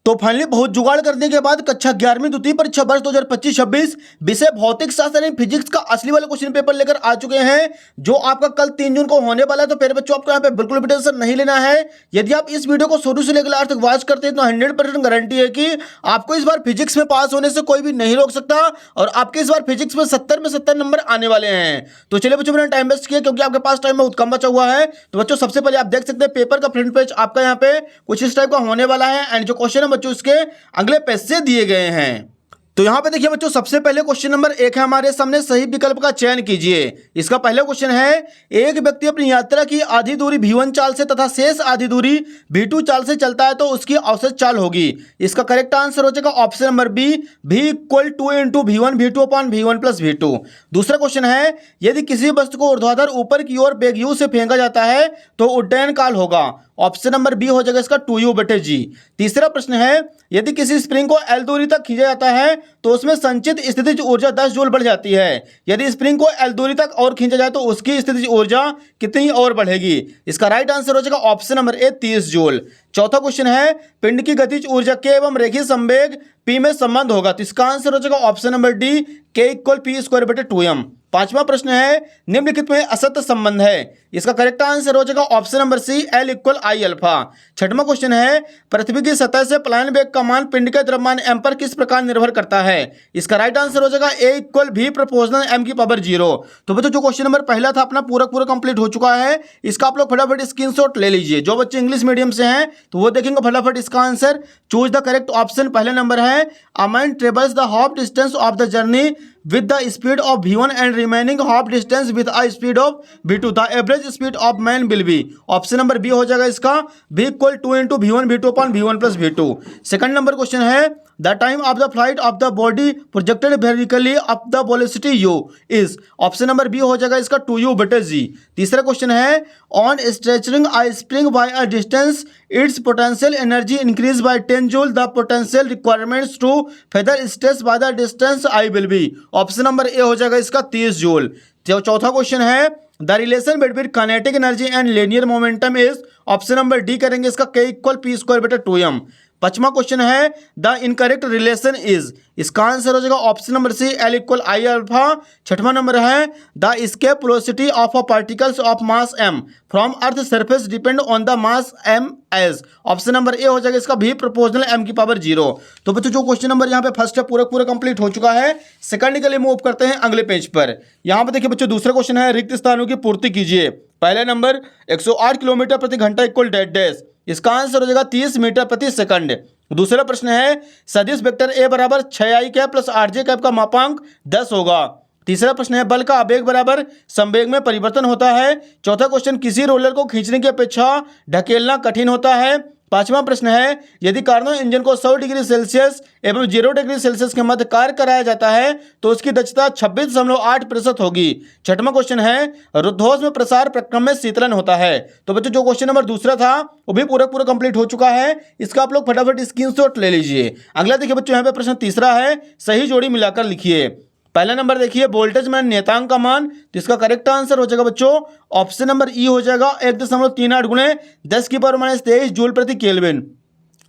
तो फाइनली बहुत जुगाड़ करने के बाद कक्षा 11वीं द्वितीय परीक्षा वर्ष 2025-26 विषय भौतिक शास्त्र यानी फिजिक्स का असली वाला क्वेश्चन पेपर लेकर आ चुके हैं, जो आपका कल 3 जून को होने वाला है। तो प्यारे बच्चों, आपको यहाँ पे बिल्कुल भी टेंशन नहीं लेना है। यदि आप इस वीडियो को शुरू से लेकर लास्ट तक वॉच करते हैं तो 100% गारंटी है कि आपको इस बार फिजिक्स में पास होने से कोई भी नहीं रोक सकता और आपके इस बार फिजिक्स में 70 में 70 नंबर आने वाले हैं। तो चलिए बच्चों, मैंने टाइम वेस्ट किया क्योंकि आपके पास टाइम बहुत कम बचा हुआ है। तो बच्चों, सबसे पहले आप देख सकते हैं पेपर का फ्रंट पेज आपका यहाँ पे कुछ इस टाइप का होने वाला है एंड जो क्वेश्चन है बच्चों इसके अगले पेज से दिए गए हैं। तो यहां पे देखिए बच्चों, सबसे पहले क्वेश्चन नंबर 1 है हमारे सामने, सही विकल्प का चयन कीजिए। इसका पहला क्वेश्चन है, एक व्यक्ति अपनी यात्रा की आधी दूरी v1 चाल से तथा शेष आधी दूरी v2 चाल से चलता है तो उसकी औसत चाल होगी। इसका करेक्ट आंसर हो जाएगा option number B, v equal 2 into v1 v2 upon v1 plus v2। दूसरा क्वेश्चन है, यदि किसी वस्तु को ऊर्ध्वाधर ऊपर की ओर वेग u से फेंका जाता है तो उड्डयन काल होगा। ऑप्शन नंबर बी हो जाएगा इसका 2u/g। तीसरा प्रश्न है, यदि किसी स्प्रिंग को L दूरी तक खींचा जाता है तो उसमें संचित स्थितिज ऊर्जा 10 जूल बढ़ जाती है। यदि स्प्रिंग को L दूरी तक और खींचा जाए तो उसकी स्थितिज ऊर्जा कितनी और बढ़ेगी। इसका राइट आंसर हो जाएगा ऑप्शन नंबर ए, 30 जूल। चौथा क्वेश्चन है, पिंड की गतिज ऊर्जा के एवं रेखीय संवेग P में संबंध होगा। तो इसका आंसर हो जाएगा option number D, K equal P²/2m। पांचवा प्रश्न है, निम्नलिखित में असत्य संबंध है। इसका करेक्ट आंसर हो जाएगा option number C, L equal I alpha. छठवां क्वेश्चन है, पृथ्वी की सतह से पलायन वेग का मान पिंड के द्रव्यमान m पर किस प्रकार निर्भर करता है। इसका राइट आंसर हो जाएगा A equal V proportional m⁻0। तो बच्चों, जो क्वेश्चन नंबर पहला था अपना पूरा कंप्लीट हो चुका है। इसका आप लोग फटाफट स्क्रीनशॉट ले लीजिए। जो बच्चे इंग्लिश मीडियम से हैं तो वो देखेंगे फटाफट इसका answer. Choose the correct option. पहला नंबर है, a man travels the half distance of the journey with the speed of v1 and remaining half distance with a speed of v2, the average speed of man will be। Option number B हो जाएगा इसका, v equal 2 into v1 v2 upon v1 plus v2। Second number question है, the time of the flight of the body projected vertically up the velocity u is. Option number B हो जाएगा इसका 2u/g। तीसरा question है, on stretching a spring by a distance its potential energy increase by 10 joule, the potential requirements to further stretch by the distance I will be। Option number A हो जाएगा इसका 30 joule. चौथा question है, the relation between kinetic energy and linear momentum is. Option number D करेंगे इसका, K equal P²/2m। पांचवा question है, the incorrect relation is. इसका आंसर हो जाएगा option number C, L equal I alpha. छठवां नंबर है, the escape velocity of a particles of mass m from earth surface depend on the mass m as. Option number A हो जाएगा इसका v proportional m⁻0। तो बच्चों, जो question number यहाँ पे फर्स्ट है पूरा कंप्लीट हो चुका है। सेकंड के लिए मूव करते हैं अगले पेज पर। यहाँ पे देखिए बच्चों, दूसरा क्वेश्चन है, रिक्त स्थानों की पूर्ति कीजिए। पहला नंबर, 108 किलोमीटर प्रति घंटा इक्वल डैश। इसका आंसर हो जाएगा 30 मीटर प्रति सेकंड। दूसरा प्रश्न है, सदिश वेक्टर ए बराबर 6i cap plus 8j cap का मापांक 10 होगा। तीसरा प्रश्न है, बल का आवेग बराबर संवेग में परिवर्तन होता है। चौथा क्वेश्चन, किसी रोलर को खींचने की अपेक्षा ढकेलना कठिन होता है। पांचवा प्रश्न है, यदि कार्नो इंजन को 100 डिग्री सेल्सियस एवं 0 डिग्री सेल्सियस के मध्य कार्य कराया जाता है तो उसकी दक्षता 26.8% होगी। छठवां क्वेश्चन है, रुद्धोष में प्रसार प्रक्रम में शीतलन होता है। तो बच्चों, जो क्वेश्चन नंबर दूसरा था वो भी पूरा कंप्लीट हो चुका है। इसका आप लोग फटाफट स्क्रीनशॉट ले लीजिए। अगला देखिए बच्चों, यहाँ पे प्रश्न तीसरा है, सही जोड़ी मिलाकर लिखिए। पहला नंबर देखिए, वोल्टेज में नियतांक का मान। तो इसका करेक्ट आंसर हो जाएगा बच्चों ऑप्शन नंबर ई हो जाएगा 1.38 गुणे 10⁻23 जूल प्रति केल्विन।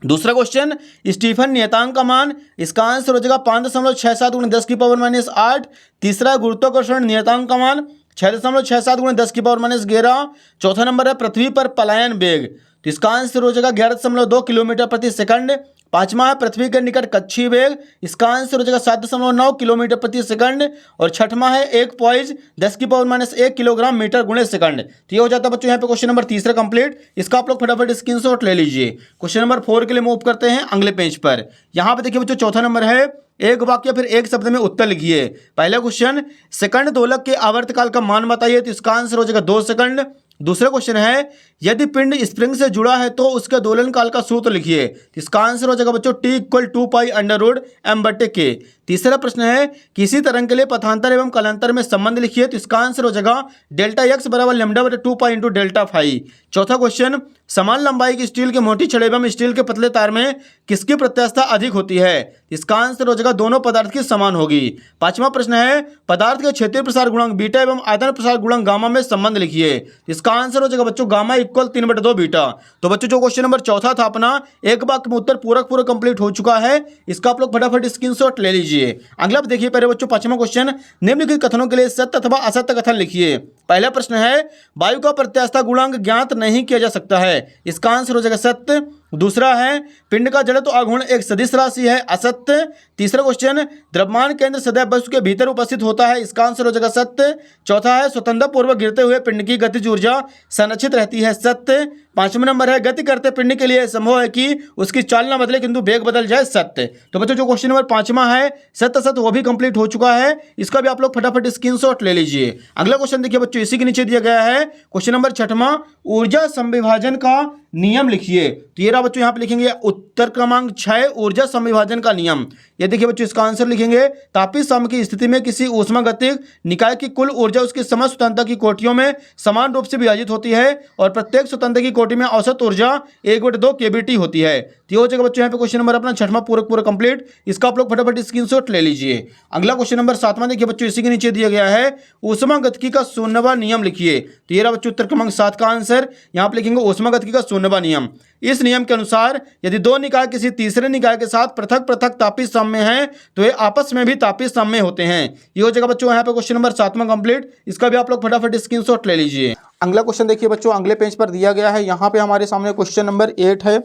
दूसरा क्वेश्चन, स्टीफन नियतांक का मान। इसका आंसर हो जाएगा 5.67 गुणे 10⁻8। तीसरा, गुरुत्वाकर्षण नियतांक का मान 6.67 गुणे 10⁻11। चौथा नंबर है, पृथ्वी पर पलायन वेग। तो इसका आंसर हो जाएगा 11.2 किलोमीटर प्रति सेकंड। पांचवा है, पृथ्वी के निकट कक्षीय वेग। इसका आंसर हो जाएगा 7.9 किलोमीटर प्रति सेकंड। और छठवां है, एक पॉइज 10⁻1 किलोग्राम मीटर गुणे सेकंड। तो ये हो जाता है बच्चों यहाँ पे क्वेश्चन नंबर तीसरा कंप्लीट। इसका आप लोग फटाफट स्क्रीनशॉट ले लीजिए। क्वेश्चन नंबर 4 के लिए मूव करते हैं अगले पेज पर। यहाँ पे देखिए बच्चों, चौथा नंबर है, एक वाक्य फिर एक शब्द में उत्तर लिखिए। पहला क्वेश्चन, सेकंड दोलक के आवर्तकाल का मान बताइए। तो इसका आंसर हो जाएगा 2 सेकंड। दूसरा क्वेश्चन है, यदि पिंड स्प्रिंग से जुड़ा है तो उसके दोलन काल का सूत्र लिखिए। इसका आंसर हो जाएगा बच्चों T इक्वल 2π√m/k। तीसरा प्रश्न है, किसी तरंग के लिए पथांतर एवं कालांतर में संबंध लिखिए। तो इसका आंसर हो जाएगा डेल्टा x बराबर λ/2π × डेल्टा फाई। चौथा क्वेश्चन, समान लंबाई की स्टील की मोटी छड़ एवं स्टील के पतले तार में किसकी प्रत्यास्थता अधिक होती है। इसका आंसर हो जाएगा दोनों पदार्थ की समान होगी। पांचवा प्रश्न है, पदार्थ के क्षेत्रीय प्रसार गुणांक बीटा एवं आयतन प्रसार गुणांक गामा में संबंध लिखिए। इसका इसका आंसर हो जाएगा बच्चों गामा इक्वल 3/2 बीटा। तो बच्चों जो क्वेश्चन नंबर चौथा था अपना एक वाक्य में उत्तर पूरा कंप्लीट हो चुका है। इसका आप लोग फटाफट स्क्रीनशॉट ले लीजिए। अगला देखिए पहले बच्चों 5वां क्वेश्चन, निम्नलिखित कथनों के लिए सत्य अथवा असत्य कथन लिखिए। पहला प्रश्न है वायु का प्रत्यास्थता गुणांक ज्ञात नहीं किया जा सकता है। इसका आंसर हो जाएगा सत्य। दूसरा है पिंड का जड़त्व आघूर्ण एक सदिश राशि है, असत्य। तीसरा क्वेश्चन द्रव्यमान केंद्र सदैव वस्तु के भीतर उपस्थित होता है। इसका आंसर हो जाएगा सत्य। चौथा है स्वतंत्रता पूर्वक गिरते हुए पिंड की गतिज ऊर्जा संरक्षित रहती है, सत्य। 5वां नंबर है गति करते पिंड के लिए संभव है कि उसकी चाल न बदले किंतु वेग बदल जाए, सत्य। तो बच्चों जो क्वेश्चन नंबर 5वां है सत्य असत्य वो भी कंप्लीट हो चुका है। इसका भी आप लोग फटाफट स्क्रीनशॉट ले लीजिए। अगला क्वेश्चन देखिए बच्चों इसी के नीचे दिया गया है क्वेश्चन नंबर 6वां, ऊर्जा संविभाजन का नियम लिखिए। तो ये रहा बच्चों यहाँ पे लिखेंगे उत्तर क्रमांक 6 ऊर्जा संविभाजन का नियम। ये देखिए बच्चों इसका आंसर लिखेंगे तापीय साम्य की स्थिति में किसी ऊष्मागतिक निकाय की कुल ऊर्जा उसकी समस्त स्वतंत्रता की कोटियों में समान रूप से विभाजित होती है और प्रत्येक स्वतंत्रता की कोटि में औसत ऊर्जा 1/2 केबीटी होती है। तो ये हो जाएगा बच्चों यहाँ पे क्वेश्चन नंबर अपना 6वां पूरा कंप्लीट। इसका आप लोग फटाफट स्क्रीनशॉट ले लीजिए। अगला क्वेश्चन नंबर 7वां देखिए बच्चों इसी के नीचे दिया गया है ऊष्मागतिकी का 0वां नियम लिखिए। तो ये रहा बच्चों उत्तर क्रमांक 7 का आंसर। यहाँ पे लिखेंगे ऊष्मागतिकी का 0वां नियम। इस नियम के अनुसार यदि दो निकाय किसी तीसरे निकाय के साथ पृथक पृथक तापीय साम्य हैं तो ये आपस में भी तापीय साम्य होते हैं। ये हो जाएगा बच्चों यहाँ पे क्वेश्चन नंबर 7वां कंप्लीट। इसका भी आप लोग फटाफट स्क्रीनशॉट ले लीजिए। अगला क्वेश्चन देखिए बच्चों अगले पेज पर दिया गया है। यहाँ पे हमारे सामने क्वेश्चन नंबर 8 है,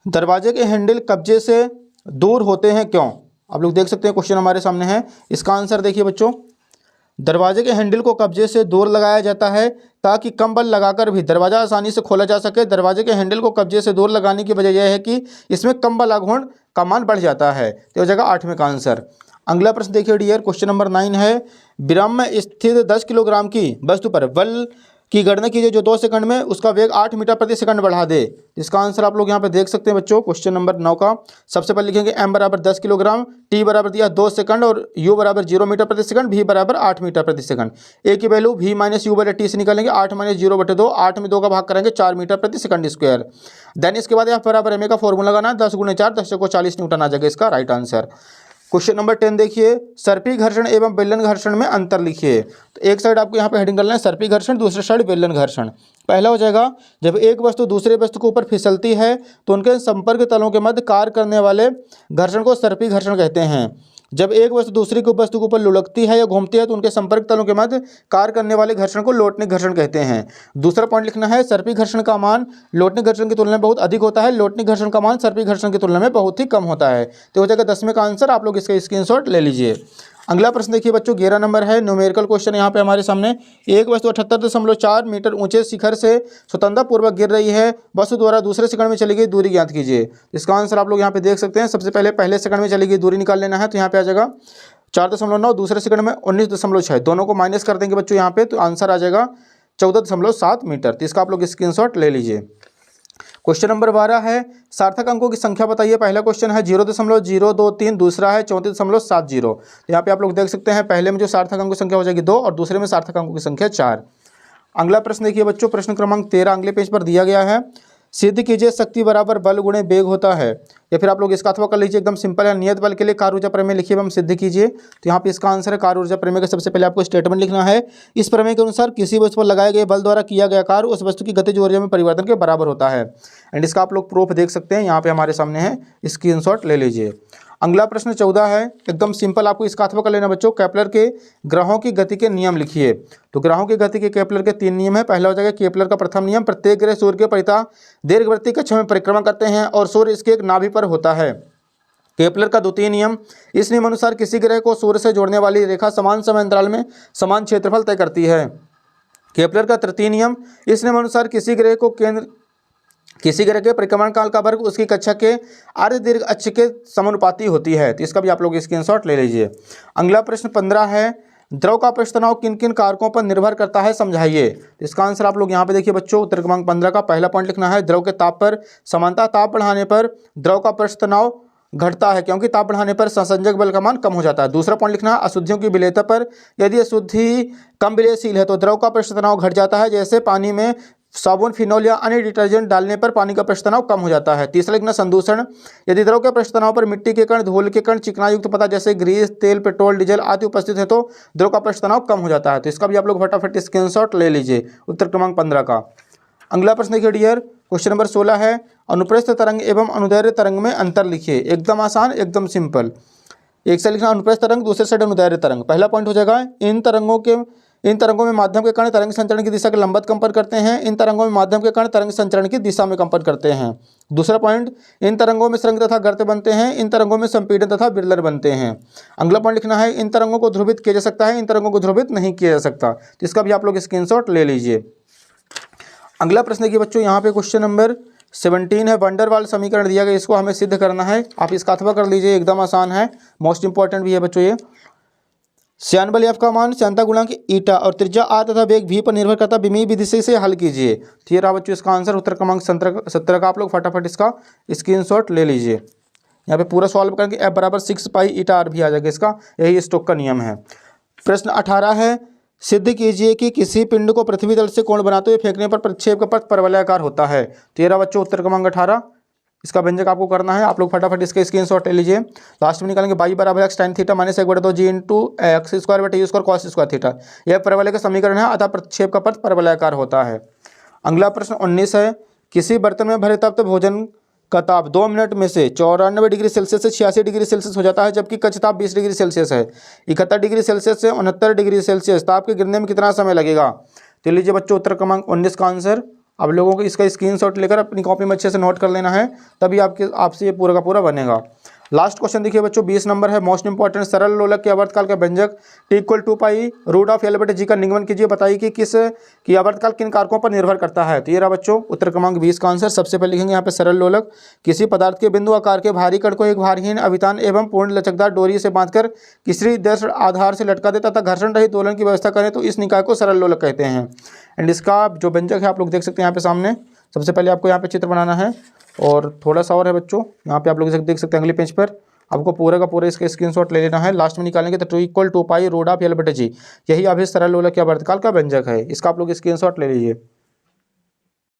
दरवाजे के हैंडल कब्जे से दूर होते हैं क्यों? आप लोग देख सकते हैं क्वेश्चन हमारे सामने है। इसका आंसर देखिए बच्चों, दरवाजे के हैंडल को कब्जे से दूर लगाया जाता है ताकि कम बल लगाकर भी दरवाजा आसानी से खोला जा सके। दरवाजे के हैंडल को कब्जे से दूर लगाने की वजह यह है कि इसमें कम बल आघूर्ण का मान बढ़ जाता है। तो हो जाएगा 8वें का आंसर। अगला प्रश्न देखिए डियर, क्वेश्चन नंबर 9 है, विराम में स्थित 10 किलोग्राम की वस्तु पर बल की गणना कीजिए जो 2 सेकंड में उसका वेग 8 मीटर प्रति सेकंड बढ़ा दे। इसका आंसर आप लोग यहाँ पे देख सकते हैं बच्चों क्वेश्चन नंबर 9 का। सबसे पहले लिखेंगे m बराबर 10 किलोग्राम, t बराबर दिया 2 सेकंड और u बराबर 0 मीटर प्रति सेकंड, v बराबर 8 मीटर प्रति सेकंड। a की वैल्यू v माइनस यू बटे टी से निकालेंगे। 8 माइनस 0/2, 8 में 2 का भाग करेंगे 4 मीटर प्रति सेकंड स्क्वायर। देन इसके बाद f बराबर ma का फॉर्मूला लगाना, 10 × 4 10 को 40 न्यूटन आ जाएगा इसका राइट आंसर। क्वेश्चन नंबर 10 देखिए, सर्पी घर्षण एवं बेलन घर्षण में अंतर लिखिए। तो एक साइड आपको यहाँ पे हेडिंग करना है सर्पी घर्षण, दूसरे साइड बेलन घर्षण। पहला हो जाएगा जब एक वस्तु दूसरे वस्तु के ऊपर फिसलती है तो उनके संपर्क तलों के मध्य कार्य करने वाले घर्षण को सर्पी घर्षण कहते हैं। जब एक वस्तु दूसरी वस्तु के ऊपर लुढ़कती है या घूमती है तो उनके संपर्क तलों के मध्य कार्य करने वाले घर्षण को लोटनिक घर्षण कहते हैं। दूसरा पॉइंट लिखना है, सर्पी घर्षण का मान लोटनिक घर्षण की तुलना में बहुत अधिक होता है, लोटनिक घर्षण का मान सर्पी घर्षण की तुलना में बहुत ही कम होता है। तो हो जाएगा 10वें का आंसर। आप लोग इसका स्क्रीनशॉट ले लीजिए। अगला प्रश्न देखिए बच्चों 11 नंबर है, न्यूमेरिकल क्वेश्चन यहाँ पे हमारे सामने। एक वस्तु 78.4 मीटर ऊंचे शिखर से स्वतंत्रतापूर्वक गिर रही है, वस्तु द्वारा दूसरे सेकंड में चली गई दूरी ज्ञात कीजिए। इसका आंसर आप लोग यहाँ पे देख सकते हैं। सबसे पहले सेकंड में चली गई दूरी निकाल लेना है। तो यहाँ पे आ जाएगा 4.9, दूसरे सेकंड में 19.6, दोनों को माइनस कर देंगे बच्चों यहाँ पे, तो आंसर आ जाएगा 14.7 मीटर। तो इसका आप लोग स्क्रीनशॉट ले लीजिए। क्वेश्चन नंबर 12 है, सार्थक अंकों की संख्या बताइए। पहला क्वेश्चन है 0.023, दूसरा है 34.70। तो यहाँ पे आप लोग देख सकते हैं पहले में जो सार्थक अंकों की संख्या हो जाएगी 2 और दूसरे में सार्थक अंकों की संख्या 4। अगला प्रश्न देखिए बच्चों, प्रश्न क्रमांक 13 अगले पेज पर दिया गया है। सिद्ध कीजिए शक्ति बराबर बल गुणे वेग होता है। या फिर आप लोग इसका अथवा कर लीजिए, एकदम सिंपल है। नियत बल के लिए कार्य ऊर्जा प्रमेय लिखिए एवं सिद्ध कीजिए। तो यहाँ पे इसका आंसर है कार्य ऊर्जा प्रमेय का सबसे पहले आपको स्टेटमेंट लिखना है। इस प्रमेय के अनुसार किसी वस्तु पर लगाए गए बल द्वारा किया गया कार्य उस वस्तु की गतिज ऊर्जा में परिवर्तन के बराबर होता है। एंड इसका आप लोग प्रूफ देख सकते हैं, यहाँ पे हमारे सामने है, स्क्रीनशॉट ले लीजिए। अगला प्रश्न 14 है, एकदम सिंपल, आपको इसका अथवा कर लेना बच्चों। केपलर के ग्रहों की गति के नियम लिखिए। तो ग्रहों की गति के केपलर के 3 नियम है। पहला हो जाएगा केपलर का प्रथम नियम, प्रत्येक ग्रह सूर्य के परितः दीर्घवृत्तीय कक्षा में परिक्रमा करते हैं और सूर्य इसके एक नाभि पर होता है। केपलर का द्वितीय नियम, इस नियम अनुसार किसी ग्रह को सूर्य से जोड़ने वाली रेखा समान समय अंतराल में समान क्षेत्रफल तय करती है। केपलर का तृतीय नियम, इस नियम अनुसार किसी ग्रह के परिक्रमण काल का वर्ग उसकी कक्षा के आर्य दीर्घ अक्ष के समानुपाती होती है। तो इसका भी आप लोग स्क्रीनशॉट ले लीजिए। अगला प्रश्न 15 है, द्रव का पृष्ठ तनाव किन किन कारकों पर निर्भर करता है, समझाइए। तो इसका आंसर आप लोग यहाँ पे देखिए बच्चों, उत्तर क्रमांक 15 का पहला पॉइंट लिखना है, द्रव के ताप पर समानता ताप बढ़ाने पर द्रव का पृष्ठ तनाव घटता है क्योंकि ताप बढ़ाने पर संसंजक बल का मान कम हो जाता है। दूसरा पॉइंट लिखना है, अशुद्धियों की विलेयता पर यदि अशुद्धि कम विलेयशील है तो द्रव का पृष्ठ तनाव घट जाता है, जैसे पानी में साबुन, फिनोल या अन्य डिटर्जेंट डालने पर पानी का पृष्ठ तनाव कम हो जाता है। तीसरा लिखना संदूषण, यदि द्रव के पृष्ठ तनाव पर मिट्टी के कण, धूल के कण, चिकनायुक्त पदार्थ जैसे ग्रीस, तेल, पेट्रोल, डीजल आदि उपस्थित है तो द्रव का पृष्ठ तनाव कम हो जाता है। तो इसका भी आप लोग फटाफट स्क्रीनशॉट ले लीजिए उत्तर क्रमांक 15 का। अगला प्रश्न देखिए डियर, क्वेश्चन नंबर 16 है, अनुप्रस्थ तरंग एवं अनुदैर्ध्य तरंग में अंतर लिखिए। एकदम आसान, एकदम सिंपल। एक से लिखना अनुप्रस्थ तरंग, दूसरे साइड अनुदैर्ध्य तरंग। पहला पॉइंट हो जाएगा, इन तरंगों में माध्यम के कण तरंग संचरण की दिशा के लंबवत कंपन करते हैं। इन तरंगों में माध्यम के कण तरंग संचरण की दिशा में कंपन करते हैं। दूसरा पॉइंट, इन तरंगों में सुरंग तथा गर्त बनते हैं। इन तरंगों में संपीड़न तथा बिरलर बनते हैं। अगला पॉइंट लिखना है, इन तरंगों को ध्रुवित किया जा सकता है, इन तरंगों को ध्रुवित नहीं किया जा सकता। तो इसका भी आप लोग स्क्रीनशॉट ले लीजिए। अगला प्रश्न देखिए बच्चों, यहाँ पे क्वेश्चन नंबर 17 है, वंडर वाल समीकरण दिया गया, इसको हमें सिद्ध करना है। आप इसका अथवा कर लीजिए, एकदम आसान है, मोस्ट इंपॉर्टेंट भी है बच्चों ये। श्यान बल F का मान श्यानता गुणांक ईटा और त्रिज्या r तथा वेग v पर निर्भर करता बिमी विधि से हल कीजिए। तो ये रहा बच्चों इसका आंसर उत्तर क्रमांक 17 का। आप लोग फटाफट इसका स्क्रीनशॉट ले लीजिए। यहाँ पे पूरा सॉल्व करेंगे, F बराबर 6 पाई ईटा r भी आ जाएगा इसका, यही स्टोक का नियम है। प्रश्न 18 है, सिद्ध कीजिए कि किसी पिंड को पृथ्वी तल से कोण बनाते हुए फेंकने पर प्रक्षेप का पथ परवलयाकार होता है। तो ये रहा बच्चों उत्तर क्रमांक 18, इसका व्यंजक आपको करना है। आप लोग फटाफट इसका स्क्रीनशॉट ले लीजिए। लास्ट में निकालेंगे y बराबर x tan theta minus 1/2 g into x square बटे u square cos square theta. यह परवलय का समीकरण है, अतः प्रक्षेप का पथ परवलयाकार होता है। अगला प्रश्न 19 है, किसी बर्तन में भरे तप्त भोजन का ताप 2 मिनट में से 94 डिग्री सेल्सियस से 86 डिग्री सेल्सियस हो जाता है, जबकि कच्छ ताप 20 डिग्री सेल्सियस है। 71 डिग्री सेल्सियस से 69 डिग्री सेल्सियस ताप के गिरने में कितना समय लगेगा? तो लीजिए बच्चों उत्तर क्रमांक 19 का आंसर। अब लोगों को इसका स्क्रीनशॉट लेकर अपनी कॉपी में अच्छे से नोट कर लेना है, तभी आपसे ये पूरा का पूरा बनेगा। लास्ट क्वेश्चन देखिए बच्चों, 20 नंबर है, मोस्ट इंपॉर्टेंट। सरल लोलक के आवर्तकाल का व्यंजक T=2 pi root of L बटे जी का निगमन कीजिए। बताइए कि किस की आवर्तकाल किन कारकों पर निर्भर करता है। तो ये रहा बच्चों उत्तर क्रमांक 20 का आंसर। सबसे पहले लिखेंगे यहाँ पे सरल लोलक, किसी पदार्थ के बिंदु आकार के भारी कण को एक भारहीन, अभितान एवं पूर्ण लचकदार डोरी से बांधकर किसी दृढ़ आधार से लटका दे तथा घर्षण रहित दोलन की व्यवस्था करें तो इस निकाय को सरल लोलक कहते हैं। एंड इसका जो व्यंजक है आप लोग देख सकते हैं यहाँ पे सामने। सबसे पहले आपको यहाँ पे चित्र बनाना है और थोड़ा सा और है बच्चों, यहाँ पे आप लोग देख सकते हैं अगले पेज पर। आपको पूरा का पूरा इसका स्क्रीनशॉट ले लेना है। लास्ट में निकालेंगे तो T=2 pi root of L बटे जी, यही अभी सरल लोलक के आवर्तकाल का व्यंजक है। इसका आप लोग स्क्रीनशॉट ले लीजिए।